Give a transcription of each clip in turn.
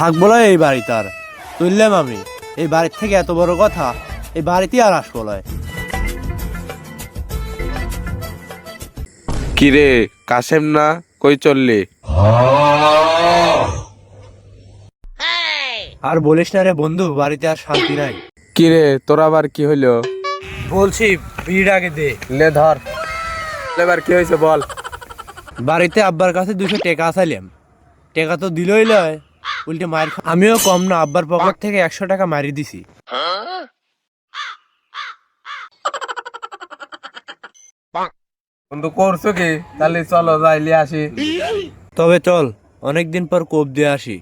থাকবো না এই বাড়িতে আর তুললাম আমি এই বাড়ির থেকে এত বড় কথা এই বাড়িতে আর আসবো নয়। কিরে কাশেম না কই চললি? আর বলিস না রে বন্ধু, বাড়িতে আর শান্তি নাই। কিরে তোর আবার কি হইলো? বলছি বিড়িটা আগে দে। লে ধর, এবার কি হয়েছে বল। বাড়িতে আব্বার কাছে 200 টাকা আসাইলাম, টাকা তো দিলই লয়, উল্টে মায়ের আমিও কম না, আব্বার পকেট থেকে 100 টাকা মারি দিছি। বন্ধু করছো কি? তাহলে চলো যাইলে আসি। তবে চল, অনেকদিন পর কোপ দিয়ে আসি।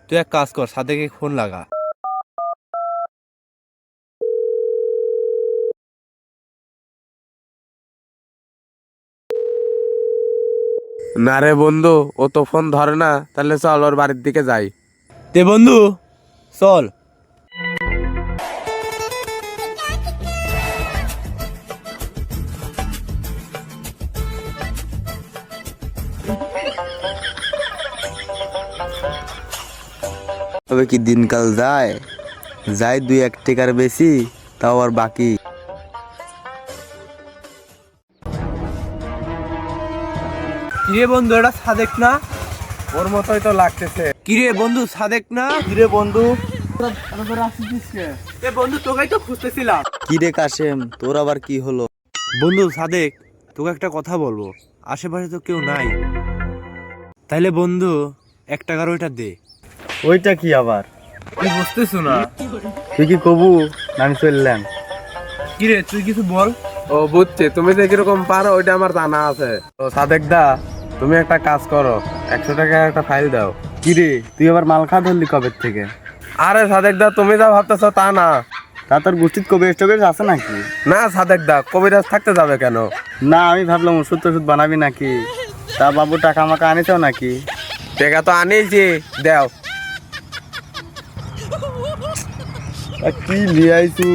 তুই এক কাজ কর, সাদেকে ফোন লাগা। না রে বন্ধু, ও তো ফোন ধরে না, তাহলে চল ওর বাড়ির দিকে যাই। তে বন্ধু চল। তবে কি দিনকাল যায় যায় 2-1 টাকার বেশি, তাও আর বাকি। কিরে বন্ধু, এটা সাদেক না? ওর মতোই তো লাগতেছে। কিরে বন্ধু, সাদেক না? কিরে বন্ধু, এ বন্ধু তোকেই তো খুঁজতেছিলাম। কিরে কাশেম, তোর আবার কি হলো? বন্ধু সাদেক, তোকে একটা কথা বলবো। আশেপাশে তো কেউ নাই, তাইলে বন্ধু 1 টাকার ওইটা দে। ওইটা কি আবার? তুই বুঝতেছো না? তুই কি কবু আমি চললাম। কিরে তুই কিছু বল। ও বুঝছি, তুমি যে কিরকম পারো ওইটা আমার জানা আছে। তো সাদেক দা, তুমি একটা কাজ করো, 100 টাকার একটা ফাইল দাও। কিরে তুই আবার মাল খা ধরলি কবে থেকে? আরে সাদেক দা, তুমি যা ভাবতেছো তা না। তা তোর গোষ্ঠীর কবিরাজ টবিরাজ আছে নাকি? না সাদেক দা, কবিরাজ থাকতে যাবে কেন? না আমি ভাবলাম ওষুধ টষুধ বানাবি নাকি। তা বাবু টাকা মাকা আনিস নাকি? টাকা তো আনিয়েছি, দেও। কি লিয়াইছু?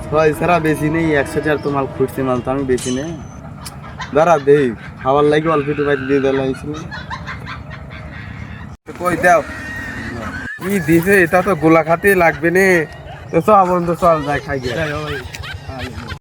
ছয় ছাড়া বেশি নেই, 100 টাকার তো মাল খুঁজছি, মাল তো আমি বেশি নেই। দাঁড়া দেই খাবার লাগে অল্প একটু বাইরে দিয়ে দেওয়া লাগছিল। কই দাও, কি দিছে? এটা তো গোলা খাতে লাগবে নে। তো চল বন্ধু, চল যাই খাই গিয়ে।